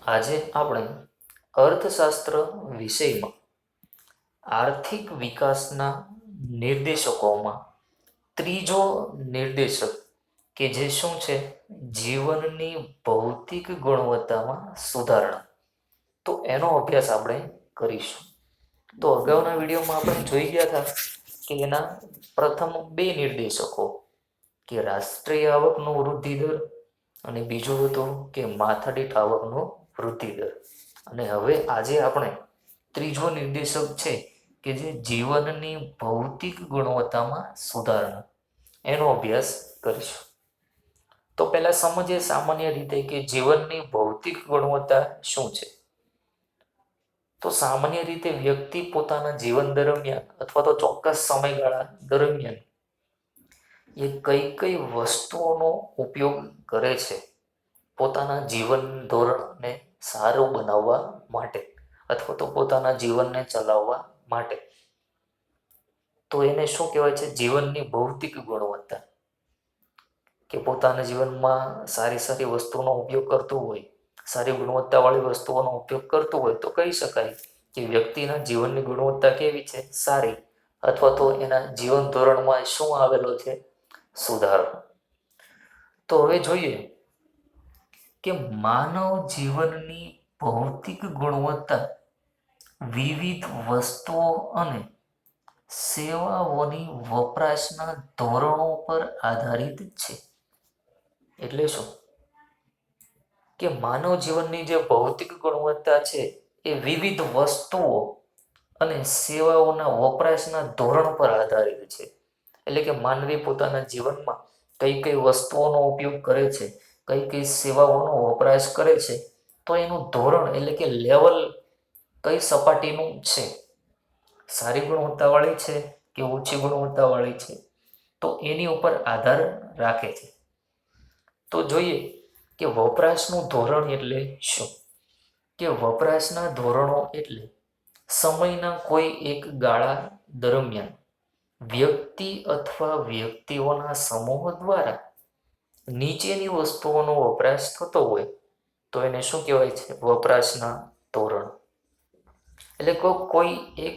આજે આપણે અર્થશાસ્ત્ર વિષયમાં આર્થિક વિકાસના નિર્દેશકોમાં ત્રીજો નિર્દેશક કે જે શું છે, જીવનની ભૌતિક ગુણવત્તામાં સુધારણા, તો એનો અભ્યાસ આપણે કરીશું. તો અગાઉના વિડીયોમાં આપણે જોઈ ગયા હતા કે એના પ્રથમ બે નિર્દેશકો કે રાષ્ટ્રીય આવકનો વૃદ્ધિ દર અને બીજું હતું કે માથાદીઠ આવકનો વૃદ્ધિ દર. અને હવે આજે આપણે ત્રીજો નિર્દેશક છે કે જે જીવનની ભૌતિક ગુણવત્તામાં સુધારણા, એનો અભ્યાસ કરીશું. તો પહેલા સમજીએ સામાન્ય રીતે કે જીવનની ભૌતિક ગુણવત્તા શું છે. તો સામાન્ય રીતે વ્યક્તિ પોતાના જીવન દરમિયાન અથવા તો ચોક્કસ સમયગાળા દરમિયાન એ કઈ કઈ વસ્તુઓનો ઉપયોગ કરે છે પોતાના જીવન ધોરણને સારું બનાવવા માટે અથવા તો પોતાના જીવનને ચલાવવા માટે, તો એને શું કહેવાય છે, જીવનની ભૌતિક ગુણવત્તા. કે પોતાના જીવનમાં સારી સારી વસ્તુનો ઉપયોગ કરતું હોય, સારી ગુણવત્તાવાળી વસ્તુઓનો ઉપયોગ કરતું હોય તો કહી શકાય કે વ્યક્તિના જીવનની ગુણવત્તા કેવી છે, સારી, અથવા તો એના જીવન ધોરણમાં શું આવેલો છે, સુધારો. તો હવે જોઈએ કે માનવ જીવનની ભૌતિક ગુણવત્તા વિવિધ વસ્તુઓ અને સેવાઓની વપરાશના ધોરણો પર આધારિત છે. એટલે શું કે માનવ જીવનની જે ભૌતિક ગુણવત્તા છે એ વિવિધ વસ્તુઓ અને સેવાઓના વપરાશના ધોરણ પર આધારિત છે. એટલે કે માનવી પોતાના જીવનમાં કઈ કઈ વસ્તુઓનો ઉપયોગ કરે છે, કઈ કઈ સેવાઓનો વપરાશ કરે છે, તો એનું ધોરણ એટલે કે લેવલ કઈ સપાટીનું છે, સારી ગુણવત્તાવાળી છે કે ઓછી ગુણવત્તાવાળી છે, તો એની ઉપર આધાર રાખે છે. તો જોઈએ કે વપરાશનું ધોરણ એટલે શું. કે વપરાશના ધોરણો એટલે સમયના કોઈ એક ગાળા દરમિયાન વ્યક્તિ અથવા વ્યક્તિઓના સમૂહ દ્વારા નીચેની વસ્તુઓનો વપરાશ થતો હોય તો એને શું કહેવાય છે, વપરાશના ધોરણ. એટલે કોઈ એક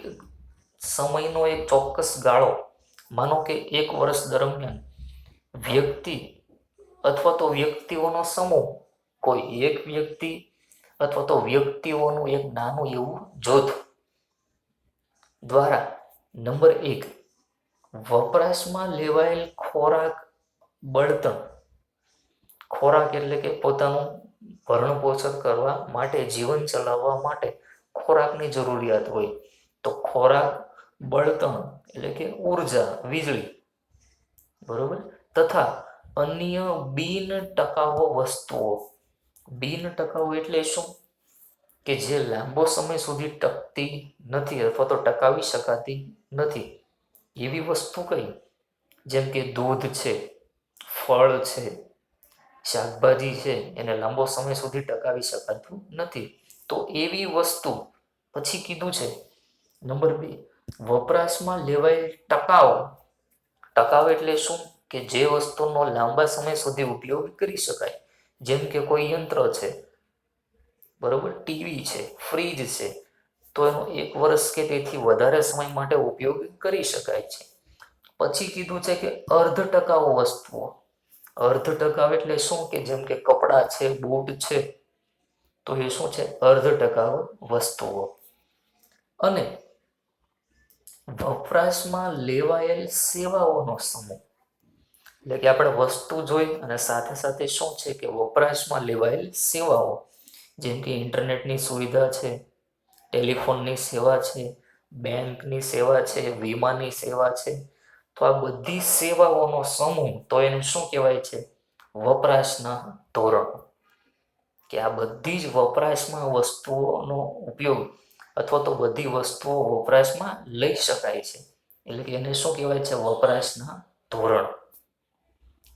સમયનો એક ચોક્કસ ગાળો, માનો કે 1 વર્ષ દરમિયાન વ્યક્તિ અથવા તો વ્યક્તિઓનો સમૂહ, કોઈ એક વ્યક્તિ અથવા તો વ્યક્તિઓનું એક નાનું એવું જૂથ દ્વારા નંબર 1 વપરાશમાં લેવાયેલ ખોરાક, બળતણ. ખોરાક એટલે કે પોતાનું ભરણ પોષણ કરવા માટે, જીવન ચલાવવા માટે ખોરાકની જરૂરિયાત હોય, તો ખોરાક, બળતણ એટલે કે ઉર્જા, વીજળી, બરોબર, તથા અન્ય બિન ટકાઉ વસ્તુઓ. બિન ટકાઉ એટલે શું કે જે લાંબો સમય સુધી ટકતી નથી અથવા તો ટકાવી શકાતી નથી, એવી વસ્તુ કઈ, જેમ કે દૂધ છે, ફળ છે, શાકભાજી છે, એને લાંબો સમય સુધી ટકાવી શકાતું નથી, તો એવી વસ્તુ. પછી કીધું છે નંબર 2 વપરાશમાં લેવાયેલ ટકાઉ. ટકાઉ એટલે શું કે જે વસ્તુનો લાંબા સમય સુધી ઉપયોગ કરી શકાય, જેમ કે કોઈ યંત્ર છે, બરોબર, ટીવી છે, ફ્રીજ છે, તો એનો 1 વર્ષ કે તેથી વધારે સમય માટે ઉપયોગ કરી શકાય છે. પછી કીધું છે કે અર્ધ ટકાઉ વસ્તુઓ. અર્ધ ટકાઉ એટલે શું કે જેમ કે કપડાં છે, બૂટ છે, તો એ શું છે, અર્ધ ટકાઉ વસ્તુઓ. અને વપરાશમાં લેવાયેલ સેવાઓનો સમૂહ. એટલે કે આપણે વસ્તુ જોઈ અને સાથે સાથે શું છે કે વપરાશમાં લેવાયેલ સેવાઓ, જેમ કે ઇન્ટરનેટની સુવિધા છે, ટેલિફોનની સેવા છે, બેંકની સેવા છે, વીમાની સેવા છે, તો આ બધી સેવાઓનો સમૂહ, તો એને શું કહેવાય છે, વપરાશના ધોરણો. કે આ બધી જ વપરાશમાં વસ્તુઓનો ઉપયોગ અથવા તો બધી વસ્તુઓ વપરાશમાં લઈ શકાય છે, એટલે કે એને શું કહેવાય છે, વપરાશના ધોરણ.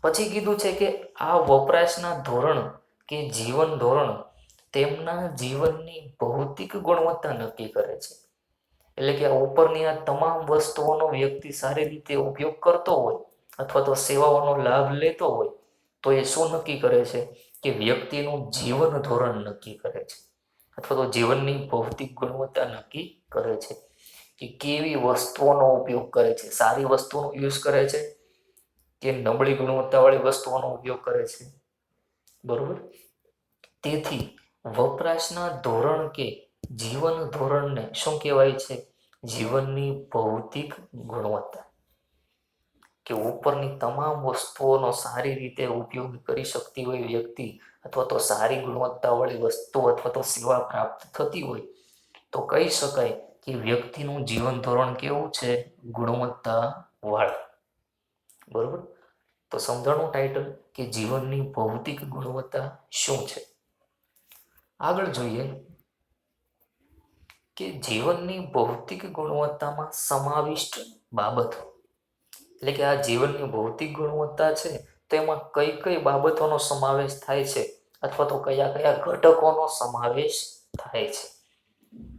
પછી કીધું છે કે આ વપરાશના ધોરણ કે જીવન ધોરણ તેમના જીવનની ભૌતિક ગુણવત્તા નક્કી કરે છે. એટલે કે આ ઉપરની આ તમામ વસ્તુઓનો વ્યક્તિ સારી રીતે ઉપયોગ કરતો હોય અથવા તો સેવાઓનો લાભ લેતો હોય તો એ શું નક્કી કરે છે કે વ્યક્તિનું જીવન ધોરણ નક્કી કરે છે, અથવા તો જીવનની ભૌતિક ગુણવત્તા નક્કી કરે છે કે કેવી વસ્તુઓનો ઉપયોગ કરે છે, સારી વસ્તુનો યુઝ કરે છે કે નબળી ગુણવત્તાવાળી વસ્તુઓનો ઉપયોગ કરે છે. બરોબર. તેથી વપરાશના ધોરણ કે જીવન ધોરણને શું કહેવાય છે? જીવનની ભૌતિક ગુણવત્તા. કે ઉપરની તમામ વસ્તુઓનો સારી રીતે ઉપયોગ કરી શકતી હોય વ્યક્તિ, અથવા તો સારી ગુણવત્તાવાળી વસ્તુ અથવા તો સેવા પ્રાપ્ત થતી હોય, તો કહી શકાય કે વ્યક્તિનું જીવન ધોરણ કેવું છે? ગુણવત્તા વાળું. બરોબર. તો સમજાણું ટાઇટલ કે જીવનની ભૌતિક ગુણવત્તા શું છે. આગળ જોઈએ કે જીવનની ભૌતિક ગુણવત્તામાં સમાવિષ્ટ બાબતો, એટલે કે આ જીવનની ભૌતિક ગુણવત્તા છે તેમાં કઈ કઈ બાબતોનો સમાવેશ થાય છે, અથવા તો કયા કયા ઘટકોનો સમાવેશ થાય છે.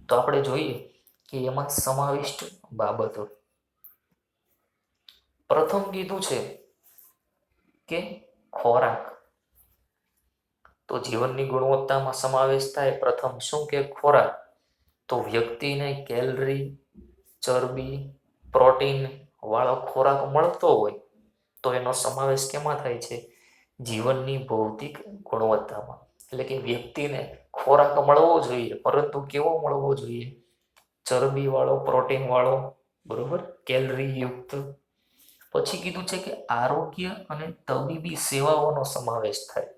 તો આપણે જોઈએ કે એમાં સમાવિષ્ટ બાબતો. પ્રથમ કીધું છે કે ખોરાક. તો જીવનની ગુણવત્તામાં સમાવેશ થાય પ્રથમ શું કે ખોરાક. તો વ્યક્તિને કેલરી, ચરબી, પ્રોટીન વાળો ખોરાક મળતો હોય તો એનો સમાવેશ કેમાં થાય છે? જીવનની ભૌતિક ગુણવત્તામાં. એટલે કે વ્યક્તિને ખોરાક મળવો જોઈએ, પરંતુ કેવો મળવો જોઈએ? ચરબી વાળો, પ્રોટીન વાળો, બરોબર, કેલરી યુક્ત. પછી કીધું છે કે આરોગ્ય અને તબીબી સેવાઓનો સમાવેશ થાય.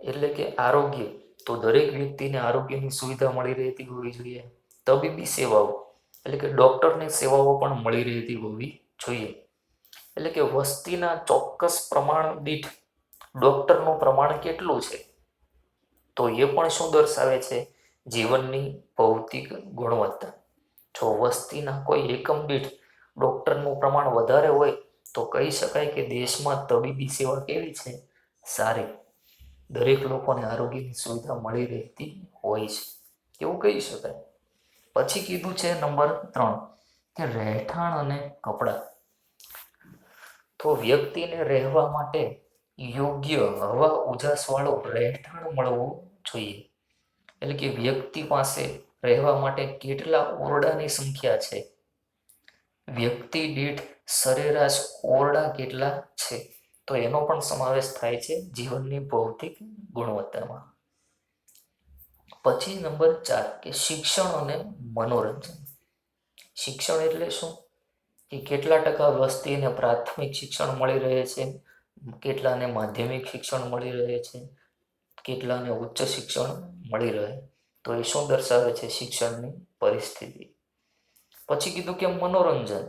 એટલે કે આરોગ્ય, તો દરેક વ્યક્તિને આરોગ્યની સુવિધા મળી રહેતી હોવી જોઈએ. તબીબી સેવાઓ એટલે કે ડોક્ટરની સેવાઓ પણ મળી રહેતી હોવી જોઈએ. એટલે કે વસ્તીના ચોક્કસ પ્રમાણ દીઠ ડોક્ટરનું પ્રમાણ કેટલું છે, તો એ પણ શું દર્શાવે છે? જીવનની ભૌતિક ગુણવત્તા. જો વસ્તીના કોઈ એકમ દીઠ ડોક્ટરનું પ્રમાણ વધારે હોય તો કહી શકાય કે દેશમાં તબીબી સેવા કેવી છે? સારી. દરેક લોકોને આરોગ્યની સુવિધા મળી રહેતી હોય છે, એવું કહી શકાય. પછી કીધું છે નંબર 3 કે રહેઠાણ અને કપડાં. તો વ્યક્તિને રહેવા માટે યોગ્ય હવા ઉજાસ વાળું રહેઠાણ મળવું જોઈએ. એટલે કે વ્યક્તિ પાસે રહેવા માટે કેટલા ઓરડાની સંખ્યા છે, વ્યક્તિ દીઠ સરેરાશ ઓરડા કેટલા છે, તો એનો પણ સમાવેશ થાય છે જીવનની ભૌતિક ગુણવત્તામાં. પછી નંબર 4 કે શિક્ષણ અને મનોરંજન. શિક્ષણ એટલે શું? કે કેટલા ટકા વસ્તીને પ્રાથમિક શિક્ષણ મળી રહે છે, કેટલાને માધ્યમિક શિક્ષણ મળી રહે છે, કેટલાને ઉચ્ચ શિક્ષણ મળી રહે. તો એ શું દર્શાવે છે? શિક્ષણની પરિસ્થિતિ. પછી કીધું કે મનોરંજન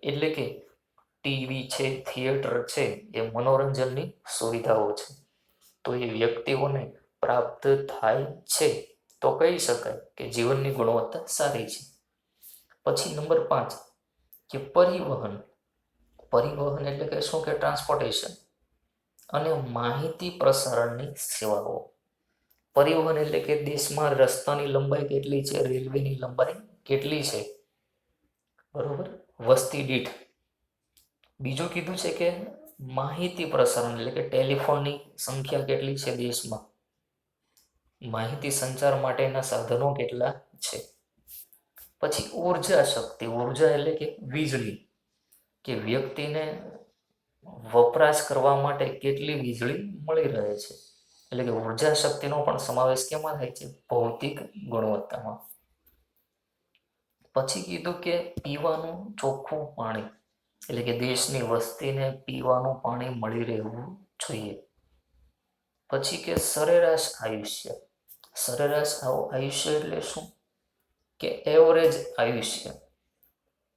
એટલે કે ટીવી છે, થિયેટર છે, એ મનોરંજનની સુવિધાઓ છે. તો એ વ્યક્તિઓને પ્રાપ્ત થાય છે, તો કહી શકાય કે જીવનની ગુણવત્તા સારી છે. પછી નંબર 5 કે પરિવહન. પરિવહન એટલે કે શું કે ટ્રાન્સપોર્ટેશન અને માહિતી પ્રસારણની સેવાઓ. પરિવહન એટલે કે દેશમાં રસ્તાની લંબાઈ કેટલી છે, રેલવેની લંબાઈ કેટલી છે, બરોબર, વસ્તી દીઠ. બીજું કીધું છે કે માહિતી પ્રસારણ એટલે કે ટેલિફોનની સંખ્યા કેટલી છે દેશમાં, માહિતી સંચાર માટેના સાધનો કેટલા છે. પછી ઉર્જા શક્તિ. ઉર્જા એટલે કે વીજળી, કે વ્યક્તિને વપરાશ કરવા માટે કેટલી વીજળી મળી રહે છે. એટલે કે ઉર્જા શક્તિનો પણ સમાવેશ કેમાં થાય છે? ભૌતિક ગુણવત્તામાં. પછી કીધું કે પીવાનું ચોખ્ખું પાણી, એટલે કે દેશની વસ્તીને પીવાનું પાણી મળી રહેવું જોઈએ. પછી કે સરેરાશ આયુષ્ય. સરેરાશ આયુષ્ય એટલે શું? કે એવરેજ આયુષ્ય,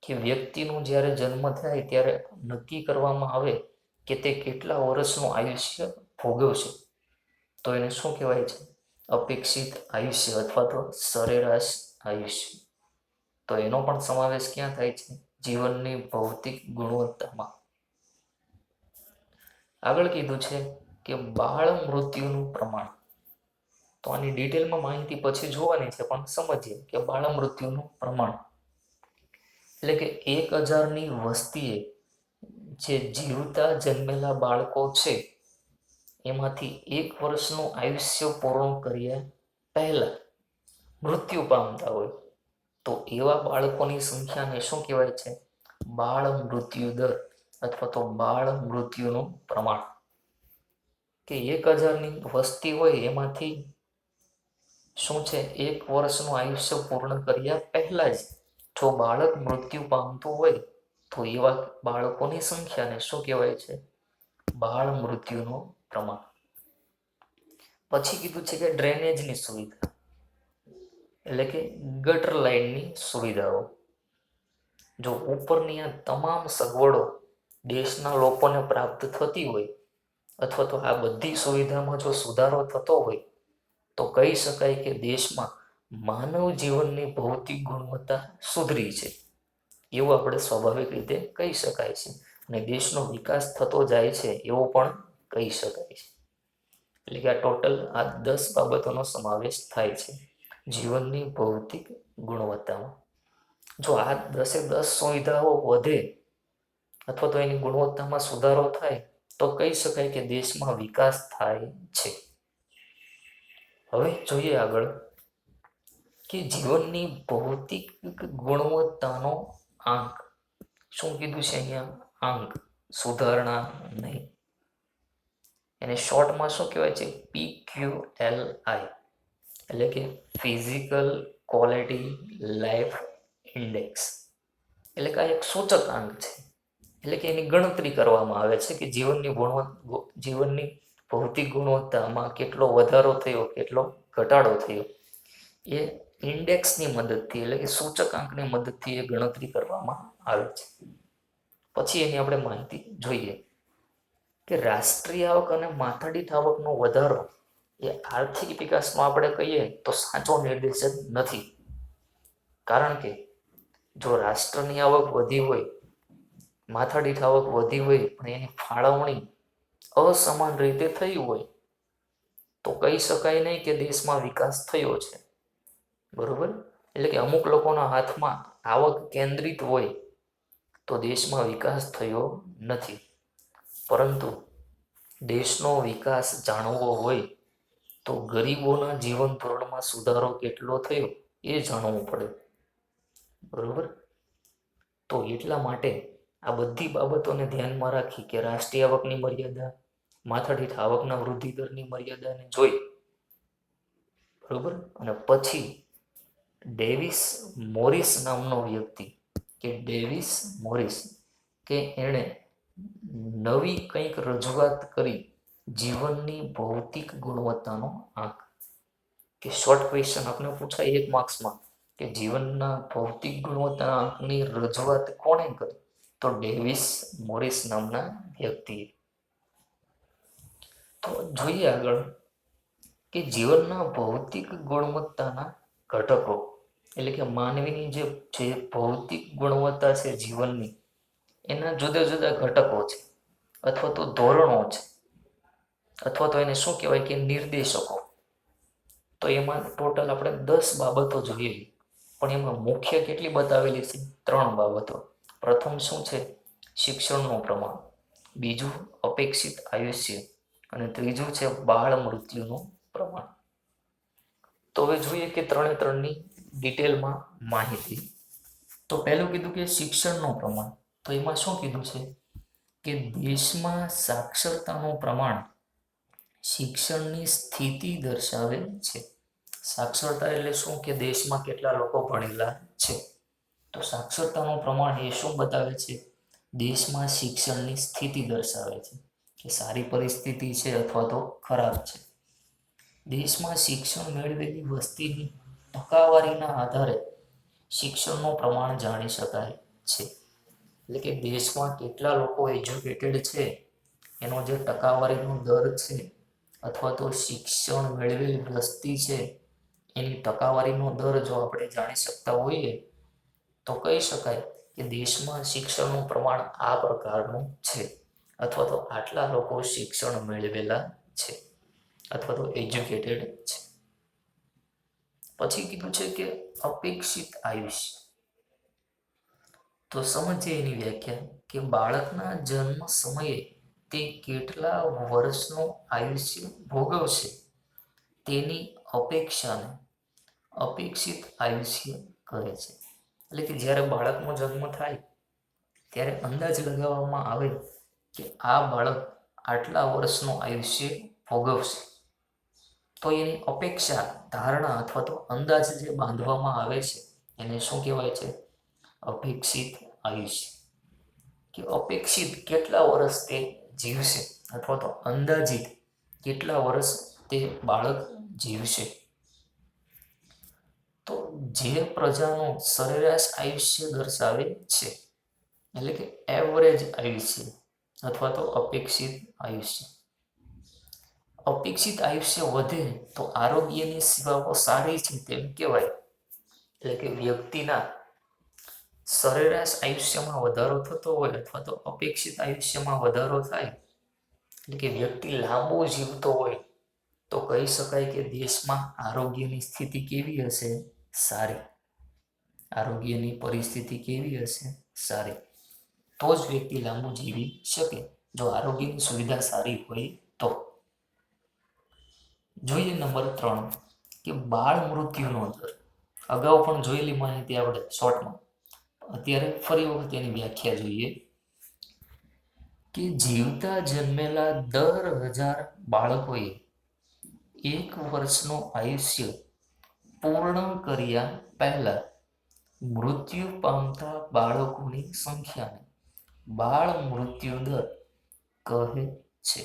કે વ્યક્તિનું જ્યારે જન્મ થાય ત્યારે નક્કી કરવામાં આવે કે તે કેટલા વર્ષનું આયુષ્ય ભોગવશે, તો એને શું કહેવાય છે? અપેક્ષિત આયુષ્ય અથવા તો સરેરાશ આયુષ્ય. તો એનો પણ સમાવેશ ક્યાં થાય છે? જીવનની ભૌતિક ગુણવત્તામાં. આગળ કીધું છે કે બાળ મૃત્યુનું પ્રમાણ. તો આની ડિટેલમાં માહિતી પછી જોવાની છે, પણ સમજીએ કે બાળ મૃત્યુનું પ્રમાણ એટલે કે 1000ની વસ્તીએ જે જીવતા જન્મેલા બાળકો છે એમાંથી 1 વર્ષનું આયુષ્ય પૂર્ણ કર્યા પહેલા મૃત્યુ પામતા હોય તો એવા બાળકોની સંખ્યાને શું કહેવાય છે? બાળ મૃત્યુ દર અથવા તો બાળ મૃત્યુનું પ્રમાણ. કે 1000ની વસ્તી હોય એમાંથી શું છે, 1 વર્ષનું આયુષ્ય પૂર્ણ કર્યા પહેલા જ જો બાળક મૃત્યુ પામતું હોય તો એવા બાળકોની સંખ્યાને શું કહેવાય છે? બાળ મૃત્યુનું પ્રમાણ. પછી કીધું છે કે ડ્રેનેજની સુવિધા એટલે કે ગટર લાઇનની સુવિધાઓ. જો ઉપરની આ તમામ સગવડો દેશના લોકોને પ્રાપ્ત થતી હોય અથવા તો આ બધી સુવિધામાં જો સુધારો થતો હોય તો કહી શકાય કે દેશમાં માનવ જીવનની ભૌતિક ગુણવત્તા સુધરી છે એવું આપણે સ્વાભાવિક રીતે કહી શકાય છે. અને દેશનો વિકાસ થતો જાય છે એવું પણ કહી શકાય છે. એટલે કે આ ટોટલ આ 10 બાબતોનો સમાવેશ થાય છે જીવનની ભૌતિક ગુણવત્તામાં. જો આ 10 સુવિધાઓ વધે અથવા તો એની ગુણવત્તામાં સુધારો થાય તો કહી શકાય કે દેશમાં વિકાસ થાય છે. હવે જોઈએ આગળ કે જીવનની ભૌતિક ગુણવત્તાનો આંક. શું કીધું છે અહીંયા? આંક, સુધારણા નહીં. એને શોર્ટમાં શું કહેવાય છે? PQLI એટલે કે ફિઝિકલ ક્વોલિટી લાઈફ ઇન્ડેક્સ. એટલે કે આ એક સૂચક આંક છે. એટલે કે એની ગણતરી કરવામાં આવે છે કે જીવનની ભૌતિક ગુણવત્તામાં કેટલો વધારો થયો, કેટલો ઘટાડો થયો. એ ઇન્ડેક્સની મદદથી એટલે કે સૂચક આંકની મદદથી એ ગણતરી કરવામાં આવે છે. પછી એની આપણે માહિતી જોઈએ કે રાષ્ટ્રીય આવક અને માથાદીઠ આવકનો વધારો એ આર્થિક વિકાસમાં આપણે કહીએ તો સાચો નિર્દેશક નથી. કારણ કે જો રાષ્ટ્રની આવક વધી હોય, માથાદીઠ આવક વધી હોય પણ એની ફાળવણી અસમાન રીતે થઈ હોય તો કહી શકાય નહીં કે દેશમાં વિકાસ થયો છે. બરોબર? એટલે કે અમુક લોકોના હાથમાં આવક કેન્દ્રિત હોય તો દેશમાં વિકાસ થયો નથી. પરંતુ દેશનો વિકાસ જાણવો હોય તો ગરીબોના જીવન ધોરણમાં સુધારો કેટલો થયો એ જાણવું પડે. બરોબર? તો એટલા માટે આ બધી બાબતોને ધ્યાનમાં રાખી કે રાષ્ટ્રીય આવકની મર્યાદા, માથાદીઠ આવકના વૃદ્ધિ દરની મર્યાદાને જોઈ. બરોબર? અને પછી ડેવિસ મોરિસ નામનો વ્યક્તિ કે એણે નવી કંઈક રજૂઆત કરી જીવનની ભૌતિક ગુણવત્તાનો આંક. કે શોર્ટ ક્વેશ્ચન આપણે પૂછાય 1 માર્ક્સમાં કે જીવનના ભૌતિક ગુણવત્તાના આંકની રજૂઆત કોણે કરી? તો ડેવિસ મોરિસ નામના વ્યક્તિએ. તો જોઈએ આગળ કે જીવનના ભૌતિક ગુણવત્તાના ઘટકો એટલે કે માનવીની જે ભૌતિક ગુણવત્તા છે જીવનની, એના જુદા જુદા ઘટકો છે અથવા તો ધોરણો છે અથવા તો એને શું કહેવાય કે નિર્દેશકો. તો એમાં ટોટલ આપણે 10 બાબતો જોઈએ પણ એમાં મુખ્ય કેટલી બતાવેલી છે? 3 બાબતો. પ્રથમ શું છે? શિક્ષણનું પ્રમાણ. બીજું અપેક્ષિત આયુષ્ય અને ત્રીજું છે બાળ મૃત્યુનું પ્રમાણ. તો હવે જોઈએ કે 3ની ડિટેલમાં માહિતી. તો પહેલું કીધું કે શિક્ષણનું પ્રમાણ. તો એમાં શું કીધું છે કે દેશમાં સાક્ષરતાનું પ્રમાણ શિક્ષણની સ્થિતિ દર્શાવે છે. સાક્ષરતા એટલે શું? કે દેશમાં કેટલા લોકો ભણેલા છે. તો સાક્ષરતાનું પ્રમાણ એ શું બતાવે છે? દેશમાં શિક્ષણની સ્થિતિ દર્શાવે છે કે સારી પરિસ્થિતિ છે અથવા તો ખરાબ છે. દેશમાં શિક્ષણ મેળવેલી વસ્તીની ટકાવારીના આધારે શિક્ષણનું પ્રમાણ જાણી શકાય છે. એટલે કે દેશમાં કેટલા લોકો એજ્યુકેટેડ છે એનો જે ટકાવારીનો દર છે અથવા તો શિક્ષણ મેળવેલી વસ્તી છે એની ટકાવારીનો દર જો આપણે જાણી શકતા હોઈએ તો કહી શકાય કે દેશમાં શિક્ષણનું પ્રમાણ આ પ્રકારનું છે અથવા તો આટલા લોકો શિક્ષણ મેળવેલા છે અથવા તો એજ્યુકેટેડ છે. પછી કીધું છે કે અપેક્ષિત આયુષ્ય. તો સમજીએ એની વ્યાખ્યા કે બાળકના જન્મ સમયે તે કેટલા વર્ષનું આયુષ્ય ભોગવશે તેની અપેક્ષાને અપેક્ષિત આયુષ્ય કહે છે. એટલે કે જ્યારે બાળકનો જન્મ થાય ત્યારે અંદાજ લગાવવામાં આવે કે આ બાળક આટલા વર્ષનું આયુષ્ય ભોગવશે, તો એની અપેક્ષા, ધારણા અથવા તો અંદાજ જે બાંધવામાં આવે છે એને શું કહેવાય છે? અપેક્ષિત આયુષ્ય. કે અપેક્ષિત કેટલા વર્ષ તે જીવશે અથવા તો અંદાજિત કેટલા વર્ષ તે બાળક જીવશે. તો જે પ્રજાનું સરેરાશ આયુષ્ય દર્શાવે છે, એટલે કે એવરેજ આયુષ્ય અથવા તો અપેક્ષિત આયુષ્ય. અપેક્ષિત આયુષ્ય વધે તો આરોગ્યની સેવાઓ સારી છે તેમ કહેવાય. એટલે કે વ્યક્તિના સરેરાશ આયુષ્યમાં વધારો થતો હોય અથવા તો અપેક્ષિત આયુષ્યમાં વધારો થાય, એટલે કે વ્યક્તિ લાંબુ જીવતો હોય, તો કહી શકાય કે દેશમાં આરોગ્યની સ્થિતિ કેવી હશે? સારી. આરોગ્યની પરિસ્થિતિ કેવી હશે? સારી. તો જ વ્યક્તિ લાંબુ જીવી શકે, જો આરોગ્યની સુવિધા સારી હોય તો. જોઈએ નંબર 3 કે બાળ મૃત્યુનો દર. અગાઉ પણ જોયેલી માહિતી આપણે શોર્ટમાં, અત્યારે ફરી વખત એની વ્યાખ્યા જોઈએ કે જીવતા જન્મેલા દર 1000 બાળકોએ 1 વર્ષનું આયુષ્ય પૂર્ણ કર્યા પહેલા મૃત્યુ પામતા બાળકોની સંખ્યાને બાળ મૃત્યુ દર કહે છે.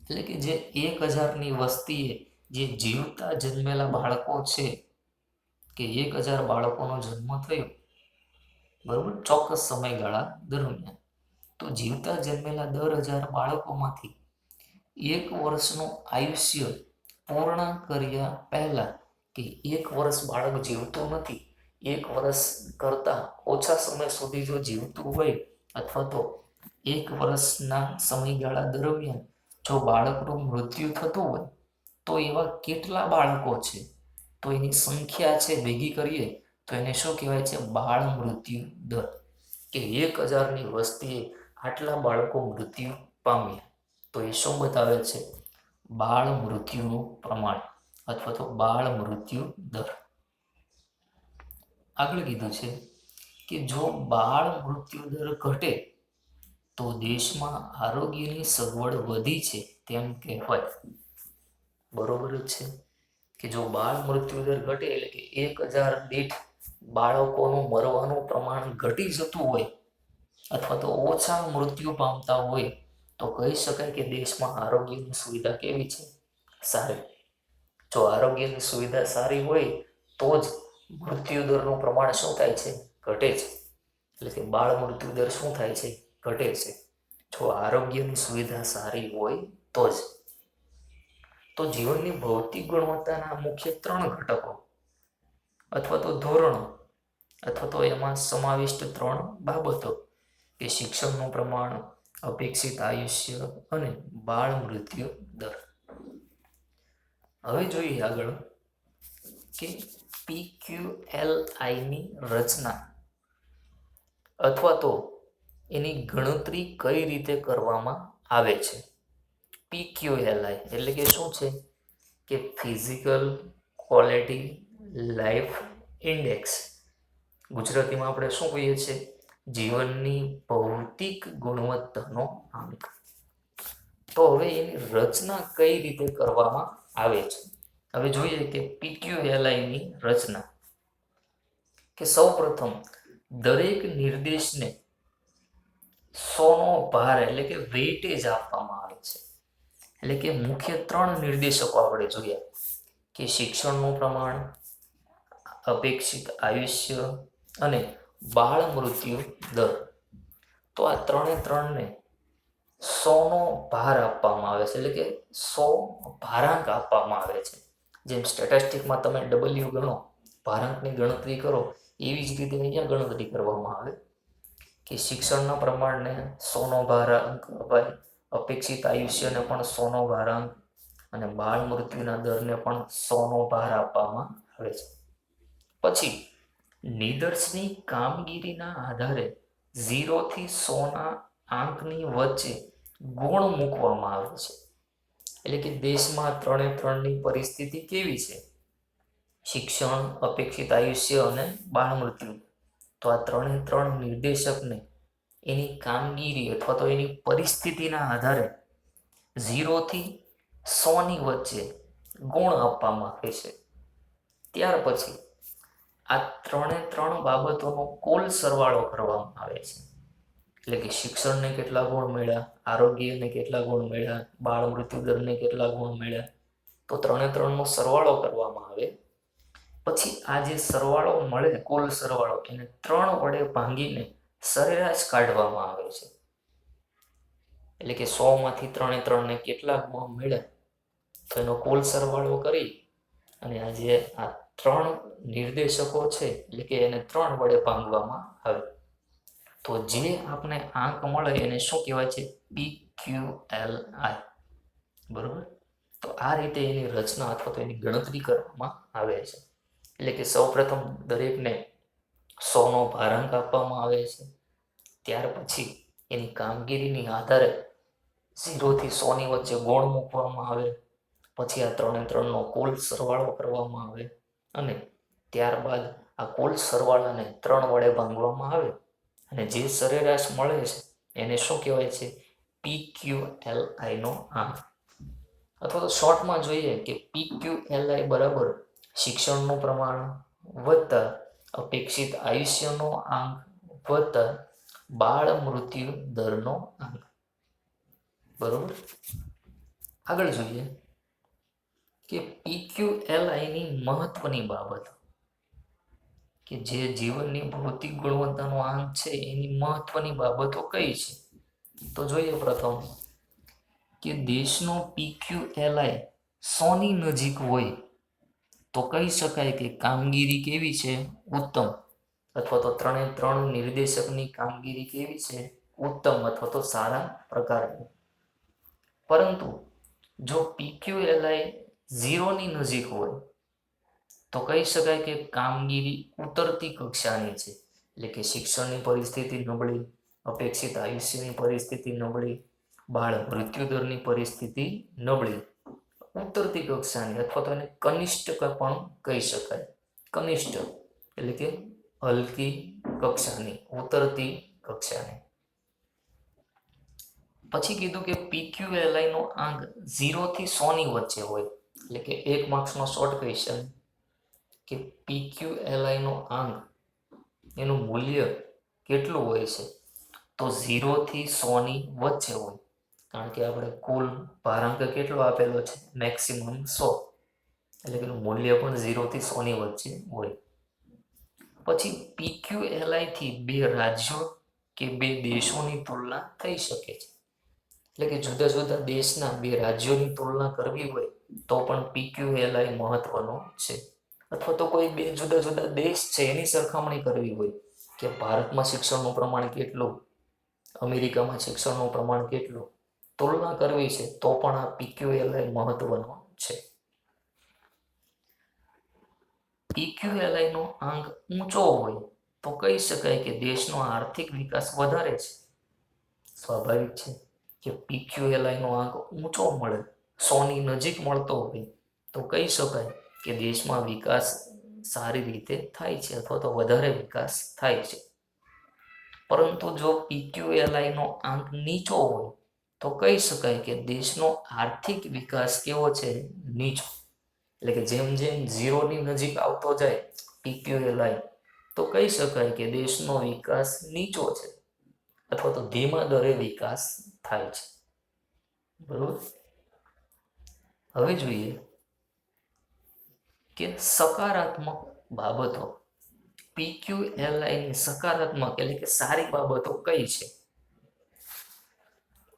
એટલે કે જે 1000ની વસ્તીએ જે જીવતા જન્મેલા બાળકો છે, કે 1000 બાળકોનો જન્મ થયો, બરોબર, ચોક્કસ સમયગાળા દરમિયાન, તો જીવતા જન્મેલા દર 1000 બાળકોમાંથી 1 વર્ષનું આયુષ્ય પૂર્ણ કર્યા પહેલા, કે 1 વર્ષ બાળક જીવતું નથી, 1 વર્ષ કરતા ઓછા સમય સુધી જો જીવતું હોય અથવા તો 1 વર્ષના સમયગાળા દરમિયાન જો બાળકનું મૃત્યુ થતું હોય, તો એવા કેટલા બાળકો છે, તો એની સંખ્યા છે ભેગી કરીએ તો એને શું કહેવાય છે? બાળ મૃત્યુ દર. કે 1000ની વસ્તીએ આટલા બાળકો મૃત્યુ પામ્યા, તો એ શું બતાવે છે? બાળ મૃત્યુનું પ્રમાણ અથવા તો બાળ મૃત્યુ દર. આગળ કીધું છે કે જો બાળ મૃત્યુ દર ઘટે તો દેશમાં આરોગ્યની સગવડ વધી છે તેમ કહેવાય. બરોબર જ છે કે જો બાળ મૃત્યુ દર ઘટે એટલે કે 1000 દીઠ બાળકોનું મરવાનું પ્રમાણ ઘટી જતું હોય અથવા તો ઓછા મૃત્યુ પામતા હોય, તો કહી શકાય કે દેશમાં આરોગ્યની સુવિધા કેવી છે? સારી. જો આરોગ્યની સુવિધા સારી હોય તો જ મૃત્યુ દરનું પ્રમાણ શું થાય છે? ઘટે છે. એટલે કે બાળ મૃત્યુ દર શું થાય છે? ઘટે છે. જો આરોગ્યની સુવિધા સારી હોય તો જ. તો જીવનની ભૌતિક ગુણવત્તાના મુખ્ય 3 ઘટકો અથવા તો ધોરણો અથવા તો એમાં સમાવિષ્ટ 3 બાબતો, કે શિક્ષણનું પ્રમાણ, અપેક્ષિત આયુષ્ય અને બાળ મૃત્યુ દર. હવે જોઈએ આગળ કે PQLIની રચના અથવા તો એની ગણતરી કઈ રીતે કરવામાં આવે છે. PQLI એટલે કે શું છે? કે ફિઝિકલ ક્વોલિટી લાઈફ ઇન્ડેક્સ. ગુજરાતીમાં આપણે શું કહીએ છીએ? જીવનની ભૌતિક ગુણવત્તાનો આંક. તો હવે એની રચના કઈ રીતે કરવામાં આવે છે? હવે જોઈએ કે PQLIની રચના. કે સૌપ્રથમ દરેક નિર્દેશને 100નો ભાર એટલે કે વેઇટેજ આપવામાં આવે છે. એટલે કે મુખ્ય 3 નિર્દેશકો આપણે જોયા કે શિક્ષણનું પ્રમાણ, અપેક્ષિત આયુષ્ય અને બાળ મૃત્યુ દર. તો આ 3ને 100નો ભાર આપવામાં આવે છે, એટલે કે 100 ભારાંક આપવામાં આવે છે. જેમ સ્ટેટિસ્ટિકમાં તમે W ગણો, ભારાંકની ગણતરી કરો, એવી જ રીતે અહીંયા ગણતરી કરવામાં આવે કે શિક્ષણના પ્રમાણને 100નો ભારાંક અપાય, અપેક્ષિત આયુષ્યને પણ 100નો ભારાંક અને બાળ મૃત્યુના દરને પણ 100નો ભાર આપવામાં આવે છે. પછી નિદર્શની કામગીરીના આધારે 0 થી 100ના આંકની વચ્ચે ગુણ મૂકવામાં આવે છે. એટલે કે દેશમાં 3-3ની પરિસ્થિતિ કેવી છે? શિક્ષણ, અપેક્ષિત આયુષ્ય અને બાળ મૃત્યુ. તો આ 3-3 નિર્દેશકને એની કામગીરી અથવા તો એની પરિસ્થિતિના આધારે 0 થી 100ની વચ્ચે ગુણ આપવામાં આવે છે. ત્યાર પછી આ 3-3 બાબતોનો કુલ સરવાળો કરવામાં આવે છે. એટલે કે શિક્ષણને કેટલા ગુણ મળ્યા, આરોગ્યને કેટલા ગુણ મળ્યા, બાળ મૃત્યુ દરને કેટલા ગુણ મળ્યા, તો 3-3નો સરવાળો કરવામાં આવે. પછી આ જે સરવાળો મળે, કુલ સરવાળો, એને 3 વડે ભાંગીને સરેરાશ કાઢવામાં આવે છે. એટલે કે 100માંથી 3-3ને કેટલા ગુણ મળ્યા, તો એનો કુલ સરવાળો કરી અને આ જે આ 3 નિર્દેશકો છે, એટલે કે એને 3 વડે ભાંગવામાં આવે. તો જે આપણે આંક મળે એને શું કહેવાય છે? PQLI. બરોબર. તો આ રીતે એની રચના અથવા તો એની ગણતરી કરવામાં આવે છે. એટલે કે સૌપ્રથમ દરેકને 100નો ભારાંક આપવામાં આવે છે. ત્યાર પછી એની કામગીરીની આધારે 0 થી 100ની વચ્ચે ગુણ મૂકવામાં આવે. પછી આ 3-3નો કુલ સરવાળો કરવામાં આવે અને ત્યારબાદ આ કુલ સરવાળાને 3 વડે ભાંગવામાં આવે અને જે સરેરાશ મળે છે એને શું કહેવાય છે? PQLI નો આંક. અથવા તો શોર્ટમાં જોઈએ કે PQLI બરાબર શિક્ષણનું પ્રમાણ વત્તા અપેક્ષિત આયુષ્યનો આંક વત્તા બાળ મૃત્યુ દરનો આંક. બરોબર. આગળ જોઈએ કે PQLIની મહત્વની બાબત, કે જે જીવનની ભૌતિક ગુણવત્તાનો આંક છે એની મહત્વની બાબતો કઈ છે? તો જોઈએ પ્રથમ કે દેશનો PQLI 100ની નજીક હોય તો કહી શકાય કે કામગીરી કેવી છે? ઉત્તમ. અથવા તો 3-3 નિર્દેશકની કામગીરી કેવી છે? ઉત્તમ અથવા તો સારા પ્રકારની. પરંતુ જો PQLI 0ની નજીક હોય તો કહી શકાય કે કામગીરી ઉતરતી કક્ષાની છે. એટલે કે શિક્ષણની પરિસ્થિતિ નબળી, અપેક્ષિત આયુષ્યની પરિસ્થિતિ નબળી, બાળ મૃત્યુદરની પરિસ્થિતિ નબળી, ઉતરતી કક્ષાની, અથવા તો એને કનિષ્ઠ પણ કહી શકાય. કનિષ્ઠ એટલે કે હલકી કક્ષાની, ઉતરતી કક્ષાની. પછી કીધું કે PQLI નો આંક 0 થી 100ની વચ્ચે હોય. એટલે કે 1 માર્ક્સનો શોર્ટ ક્વેશ્ચન કે PQLI નો આંક, એનું મૂલ્ય કેટલું હોય છે? તો 0 થી 100ની વચ્ચે હોય. કારણ કે આપણે કુલ ભારાંક કેટલો આપેલો છે? મેક્સિમમ 100. એટલે કે એનું મૂલ્ય પણ 0 થી 100ની વચ્ચે હોય. પછી PQLI થી 2 રાજ્યો કે 2 દેશોની તુલના થઈ શકે છે. એટલે કે જુદા જુદા દેશના 2 રાજ્યોની તુલના કરવી હોય તો પણ PQLI મહત્વનો છે. અથવા તો કોઈ 2 જુદા જુદા દેશ છે એની સરખામણી કરવી હોય કે ભારતમાં શિક્ષણનું પ્રમાણ કેટલું, અમેરિકામાં શિક્ષણનું પ્રમાણ કેટલું, તુલના કરવી છે તો પણ આ PQLI મહત્વનો છે. PQLI નો આંક ઊંચો હોય તો કહી શકાય કે દેશનો આર્થિક વિકાસ વધારે છે. સ્વાભાવિક છે કે PQLI નો આંક ઊંચો મળે, 100ની નજીક મળતો હોય તો કહી શકાય કે દેશમાં વિકાસ સારી રીતે થાય છે અથવા તો વધારે વિકાસ થાય છે. પરંતુ જો PQLI નો આંક નીચો હોય તો કહી શકાય કે દેશનો આર્થિક વિકાસ કેવો છે? નીચો. એટલે કે જેમ જેમ 0ની નજીક આવતો જાય PQLI તો કહી શકાય કે દેશનો વિકાસ નીચો છે અથવા તો ધીમા દરે વિકાસ થાય છે. બરોબર. હવે જોઈએ કે સકારાત્મક બાબતો. PQLIની સકારાત્મક એટલે કે સારી બાબતો કઈ છે?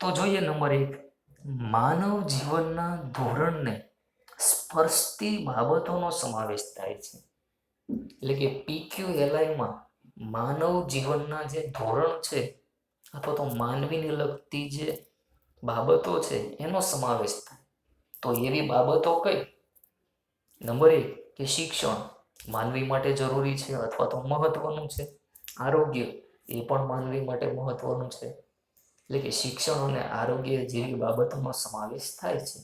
તો જોઈએ નંબર 1, માનવ જીવનના ધોરણને સ્પર્શતી બાબતોનો સમાવેશ થાય છે. એટલે કે PQLIમાં માનવ જીવનના જે ધોરણ છે અથવા તો માનવીને લગતી જે બાબતો છે એનો સમાવેશ થાય. તો એવી બાબતો કઈ? નંબર 1 કે શિક્ષણ માનવી માટે જરૂરી છે અથવા તો મહત્વનું છે. આરોગ્ય એ પણ માનવી માટે મહત્વનું છે. એટલે કે શિક્ષણ અને આરોગ્ય જેવી બાબતોનો સમાવેશ થાય છે,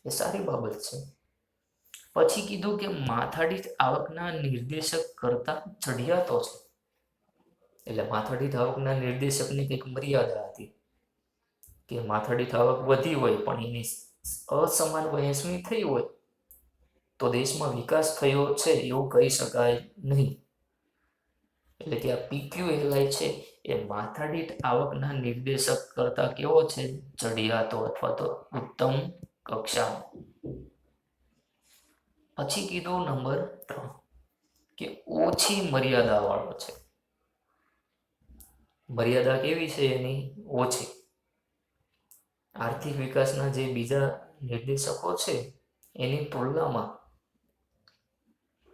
એ સારી બાબત છે. પછી કીધું કે માથાદીઠ આવકના નિર્દેશક કરતા ચઢિયાતો છે. એટલે માથાદીઠ આવકના નિર્દેશકની કંઈક મર્યાદા હતી કે માથાદીઠ આવક વધી હોય પણ એની અસમાન વહેંચણી થઈ હોય તો દેશમાં વિકાસ થયો છે એવું કહી શકાય નહીં. એટલે કે આ PQLI છે એ માથાદીઠ આવકના નિર્દેશક કરતા કેવો છે? ચઢિયાતો અથવા તો ઉત્તમ કક્ષાનો. પછી કીધું નંબર 3 કે ઓછી મર્યાદા વાળો છે. મર્યાદા કેવી છે એની? ઓછી. આર્થિક વિકાસના જે બીજા નિર્દેશકો છે એની તુલનામાં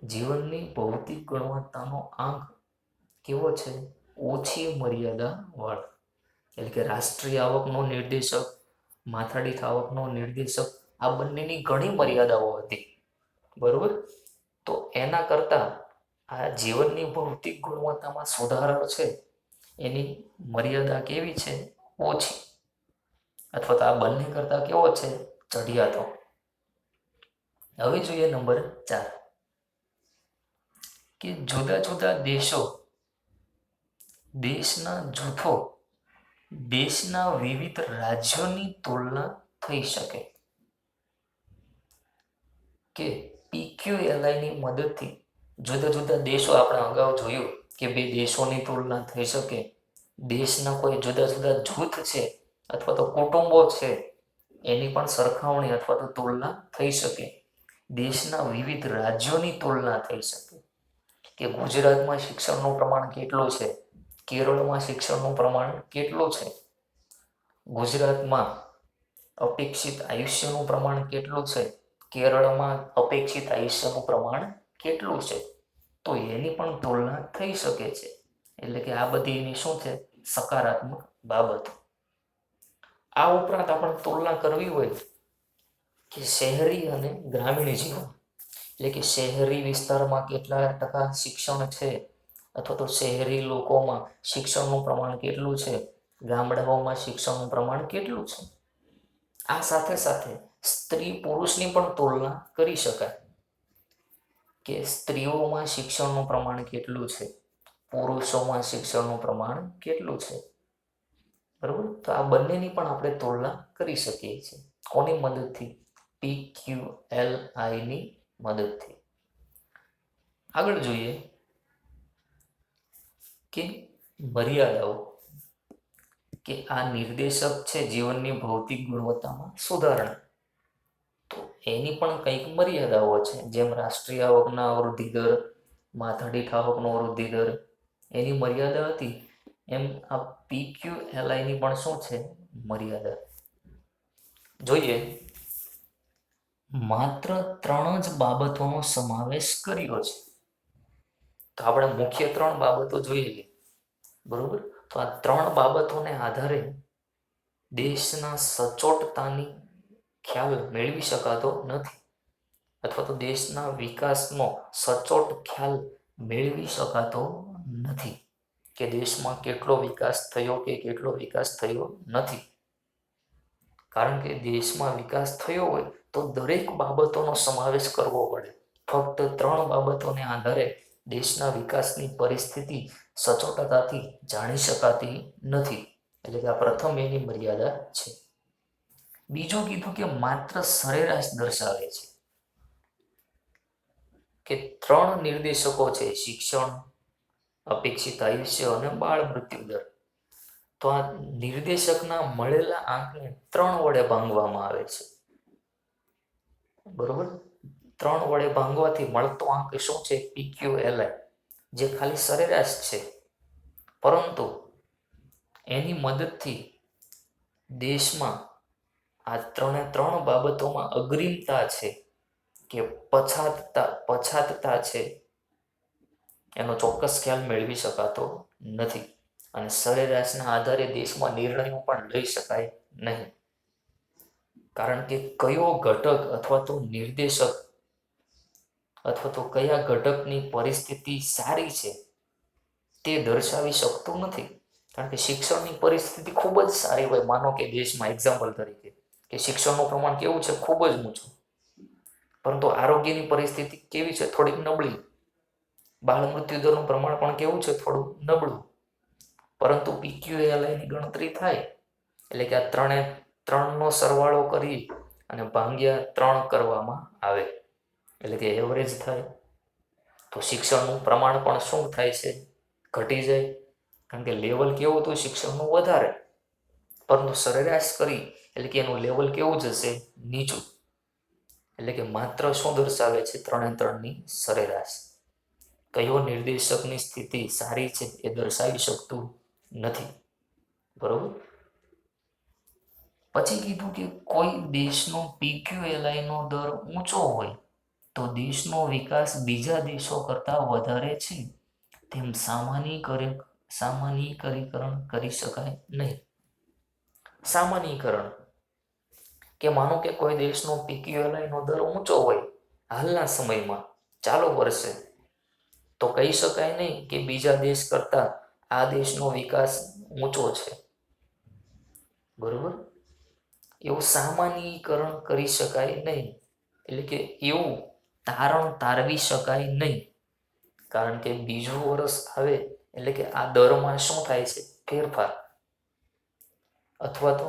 જીવનની ભૌતિક ગુણવત્તાનો આંક કેવો છે? ઓછી મર્યાદા વાળો. એટલે કે રાષ્ટ્રીય આવકનો નિર્દેશક, માથાદીઠ આવકનો નિર્દેશક, આ બંનેની ઘણી મર્યાદાઓ હતી, બરોબર. તો એના કરતા આ જીવનની ભૌતિક ગુણવત્તામાં સુધારો છે એની મર્યાદા કેવી છે? ઓછી. અથવા તો આ બંને કરતા કેવો છે? ચઢિયાતો. હવે જોઈએ નંબર 4 કે જુદા જુદા દેશના જૂથો દેશના વિવિધ રાજ્યોની તુલના થઈ શકે. કે PQLI ની મદદથી જુદા જુદા દેશો, આપણે અગાઉ જોયું કે બે દેશોની તુલના થઈ શકે. દેશના કોઈ જુદા જુદા જૂથ છે અથવા તો કુટુંબો છે એની પણ સરખામણી અથવા તો તુલના થઈ શકે. દેશના વિવિધ રાજ્યોની તુલના થઈ શકે કે ગુજરાતમાં શિક્ષણનું પ્રમાણ કેટલું છે, કેરળમાં શિક્ષણનું પ્રમાણ કેટલું છે, ગુજરાતમાં અપેક્ષિત આયુષ્યનું પ્રમાણ કેટલું છે, કેરળમાં અપેક્ષિત આયુષ્યનું પ્રમાણ કેટલું છે. તો એની પણ તુલના થઈ શકે છે. એટલે કે આ બધી એની શું છે? સકારાત્મક બાબતો. આ ઉપરાંત આપણે તુલના કરવી હોય કે શહેરી અને ગ્રામીણ જીવન, એટલે કે શહેરી વિસ્તારમાં કેટલા ટકા શિક્ષણ છે અથવા તો શહેરી લોકોમાં શિક્ષણનું પ્રમાણ કેટલું છે, ગામડાઓમાં શિક્ષણનું પ્રમાણ કેટલું છે. આ સાથે સાથે સ્ત્રી પુરુષની પણ તુલના કરી શકાય કે સ્ત્રીઓમાં શિક્ષણનું પ્રમાણ કેટલું છે, પુરુષોમાં શિક્ષણનું પ્રમાણ કેટલું છે, બરોબર. તો આ બંનેની પણ આપણે તુલના કરી શકીએ છીએ. કોની મદદથી? PQLI ની મદદથી. આગળ જોઈએ કે મર્યાદાઓ, કે આ નિર્દેશક છે જીવનની ભૌતિક ગુણવત્તામાં સુધારણા. તો એની પણ કંઈક મર્યાદાઓ છે. જેમ રાષ્ટ્રીય આવકના વૃદ્ધિ દર, માથાદીઠ આવકનો વૃદ્ધિ દર, એની મર્યાદા હતી, એમ આ PQLI ની પણ શું છે? મર્યાદા. જોઈએ, માત્ર 3 જ બાબતોનો સમાવેશ કર્યો છે. તો આપણે મુખ્ય 3 બાબતો જોઈએ, બરોબર. તો આ 3 બાબતોને આધારે દેશના સચોટતાની ખ્યાલ મેળવી શકાતો નથી અથવા તો દેશના વિકાસનો સચોટ ખ્યાલ મેળવી શકાતો નથી કે દેશમાં કેટલો વિકાસ થયો કે કેટલો વિકાસ થયો નથી. કારણ કે દેશમાં વિકાસ થયો હોય તો દરેક બાબતોનો સમાવેશ કરવો પડે. ફક્ત 3 બાબતોને આધારે દેશના વિકાસની પરિસ્થિતિ સચોટતાથી જાણી શકાતી નથી. એટલે કે આ પ્રથમ એની મર્યાદા છે. બીજું કીધું કે માત્ર સરેરાશ દર્શાવે છે કે 3 નિર્દેશકો છે, શિક્ષણ, અપેક્ષિત આયુષ્ય અને બાળ મૃત્યુ દર. તો આ નિર્દેશકના મળેલા આંકને 3 વડે ભાંગવામાં આવે છે, બરોબર. 3 વડે ભાંગવાથી મળતો આંક શું છે? PQLI, જે ખાલી સરેરાશ છે. પરંતુ એની મદદથી દેશમાં આ 3 બાબતોમાં અગ્રિમતા છે કે પછાતતા છે એનો ચોક્કસ ખ્યાલ મેળવી શકાતો નથી. અને સરેરાશના આધારે દેશમાં નિર્ણયો પણ લઈ શકાય નહીં. કારણ કે કયો ઘટક અથવા તો નિર્દેશક અથવા તો કયા ઘટકની પરિસ્થિતિ સારી છે તે દર્શાવી શકતું નથી. કારણ કે શિક્ષણની પરિસ્થિતિ ખૂબ જ સારી હોય. માનો કે દેશમાં એક્ઝામ્પલ તરીકે કે શિક્ષણનું પ્રમાણ કેવું છે, ખૂબ જ ઊંચું, પરંતુ આરોગ્યની પરિસ્થિતિ કેવી છે, થોડીક નબળી. બાળ મૃત્યુ દરનું પ્રમાણ પણ કેવું છે, થોડું નબળું. પરંતુ PQALIની ગણતરી થાય એટલે કે આ ત્રણનો સરવાળો કરી અને ભાગ્યા 3 કરવામાં આવે એટલે કે એવરેજ થાય. તો શિક્ષણનું પ્રમાણ પણ શું થાય છે, ઘટી જાય. કારણ કે લેવલ કેવું હતું શિક્ષણનું વધારે, પરંતુ સરેરાશ કરી એટલે કે એનું લેવલ કેવું જશે, નીચું. એટલે કે માત્ર શું દર્શાવે છે, 3-3ની સરેરાશ. કયો નિર્દેશકની સ્થિતિ સારી છે એ દર્શાવી શકતું નથી. બરોબર. પછી કીધું કે કોઈ દેશનો PQLIનો દર ઊંચો હોય તો દેશનો વિકાસ બીજા દેશો કરતા વધારે છે તેમ સામાન્યીકરણ કરી શકાય નહીં. સામાન્યીકરણ કે માનો કે કોઈ દેશનો PQLIનો દર ઊંચો હોય હાલના સમયમાં, ચાલુ વર્ષે, તો કહી શકાય નહીં કે બીજા દેશ કરતા આ દેશનો વિકાસ ઊંચો છે. બરોબર. એવું સામાન્યીકરણ કરી શકાય નહીં, એટલે કે એવું તારણ તારવી શકાય નહીં. કારણ કે બીજું વર્ષ આવે એટલે કે આ દરમાં શું થાય છે, ફેરફાર. અથવા તો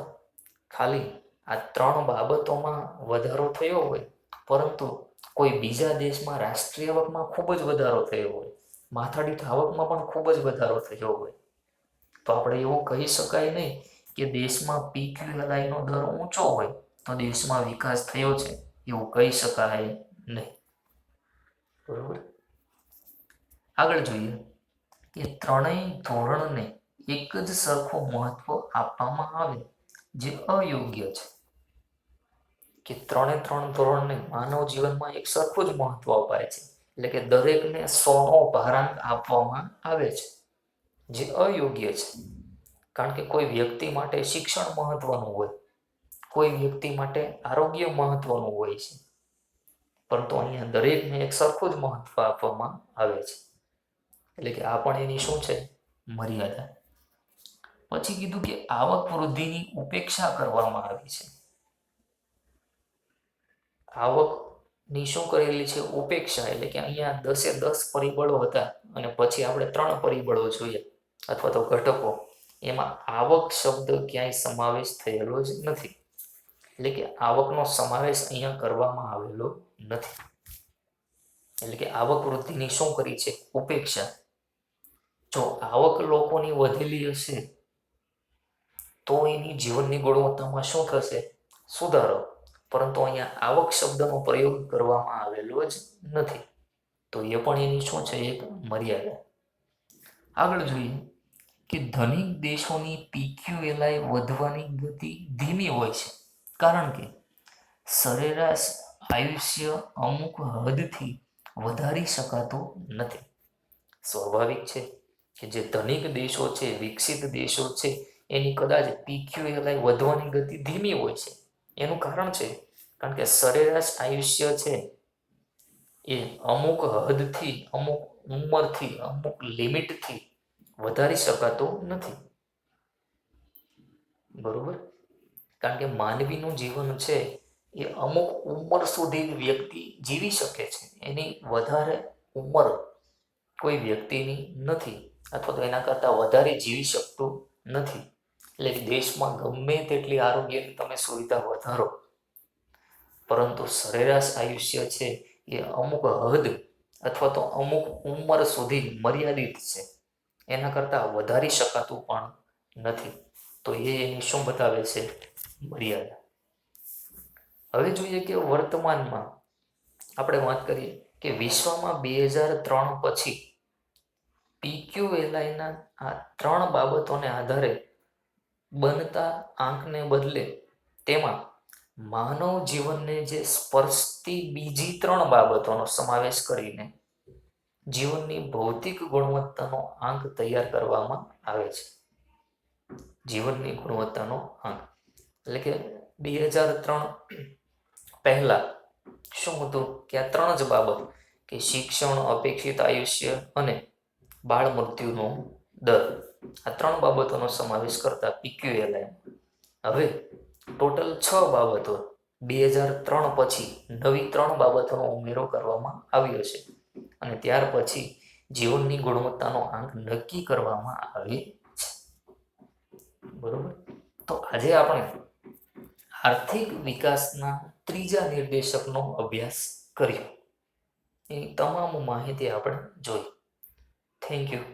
ખાલી આ 3 બાબતોમાં વધારો થયો હોય, પરંતુ કોઈ બીજા દેશમાં રાષ્ટ્રીય આવકમાં ખૂબ જ વધારો થયો હોય, માથાદીઠ આવકમાં પણ ખૂબ જ વધારો થયો હોય, તો આપણે એવું કહી શકાય નહીં કે દેશમાં PQLIનો દર ઊંચો હોય તો દેશમાં વિકાસ થયો છે, એવું કહી શકાય નહીં. બરોબર. આગળ જોઈએ કે ત્રણેય ધોરણને એક જ સરખું મહત્વ આપવામાં આવે જે અયોગ્ય છે. કે 3 ધોરણને માનવ જીવનમાં એક સરખું જ મહત્વ અપાય છે, એટલે કે દરેકને 100નો ભારાંક આપવામાં આવે છે, જે અયોગ્ય છે. કારણ કે કોઈ વ્યક્તિ માટે શિક્ષણ મહત્વનું હોય, કોઈ વ્યક્તિ માટે આરોગ્ય મહત્વનું હોય છે, પરંતુ અહીંયા દરેકને એક સરખું જ મહત્વ આપવામાં આવે છે. એટલે કે આ પણ એની શું છે, મર્યાદા. પછી કીધું કે આવક વૃદ્ધિની ઉપેક્ષા કરવામાં આવી છે. આવકની શું કરેલી છે, ઉપેક્ષા. એટલે કે અહીંયા 10 પરિબળો હતા અને પછી આપણે 3 પરિબળો જોઈએ અથવા તો ઘટકો, એમાં આવક શબ્દ ક્યાંય સમાવેશ થયેલો જ નથી. એટલે કે આવકનો સમાવેશ અહીંયા કરવામાં આવેલો નથી. એટલે કે આવક વૃદ્ધિની શું કરી છે, ઉપેક્ષા. જો આવક લોકોની વધેલી હશે તો એની જીવનની ગુણવત્તામાં શું થશે, સુધારો. પરંતુ અહીંયા આવક શબ્દનો પ્રયોગ કરવામાં આવેલો જ નથી, તો એ પણ એની શું છે, એક મર્યાદા. આગળ જોઈએ કે ધનિક દેશોની PQLI વધવાની ગતિ ધીમી હોય છે, કારણ કે સરેરાશ આયુષ્ય અમુક હદથી વધારી શકાતું નથી. સ્વાભાવિક છે કે જે ધનિક દેશો છે, વિકસિત દેશો છે, એની કદાચ PQLI વધવાની ગતિ ધીમી હોય છે. એનું કારણ છે કારણ કે સરેરાશ આયુષ્ય છે એ અમુક હદથી, અમુક ઉંમરથી, અમુક લિમિટથી વધારી શકાતો નથી. બરોબર. કારણ કે માનવીનું જીવન છે એ અમુક ઉંમર સુધી વ્યક્તિ જીવી શકે છે, એની વધારે ઉંમર કોઈ વ્યક્તિની નથી, અથવા તો એના કરતાં વધારે જીવી શકતું નથી. એટલે દેશમાં ગમે તેટલી આરોગ્યની તમે સુવિધા વધારો, પરંતુ સરેરાશ આયુષ્ય છે એ અમુક હદ અથવા તો અમુક ઉંમર સુધી મર્યાદિત છે, એના કરતાં વધારી શકાતું પણ નથી. તો એ એની શું બતાવે છે, મર્યાદા. હવે જોઈએ કે વર્તમાનમાં આપણે વાત કરીએ કે વિશ્વમાં 2003 પછી PQLIના આ 3 બાબતોને આધારે બનતા આંકને બદલે તેમાં માનવ જીવનને જે સ્પર્શતી બીજી 3 બાબતોનો સમાવેશ કરીને જીવનની ભૌતિક ગુણવત્તાનો આંક તૈયાર કરવામાં આવે છે. જીવનની ગુણવત્તાનો આંક એટલે કે 2003 પહેલા શું હતું કે આ 3 જ બાબત કે શિક્ષણ, અપેક્ષિત આયુષ્ય અને બાળ મૃત્યુનો દર, આ 3 બાબતોનો સમાવેશ કરતા PQLM હવે ટોટલ 6 બાબતો 2003 પછી નવી 3 બાબતોનો ઉમેરો કરવામાં આવ્યો છે અને ત્યાર પછી જીવનની ગુણવત્તાનો આંક નક્કી કરવામાં આવે છે. બરોબર. તો આજે આપણે આર્થિક વિકાસના ત્રીજા નિર્દેશકનો અભ્યાસ કર્યો. એની તમામ માહિતી આપણે જોઈ. Thank you.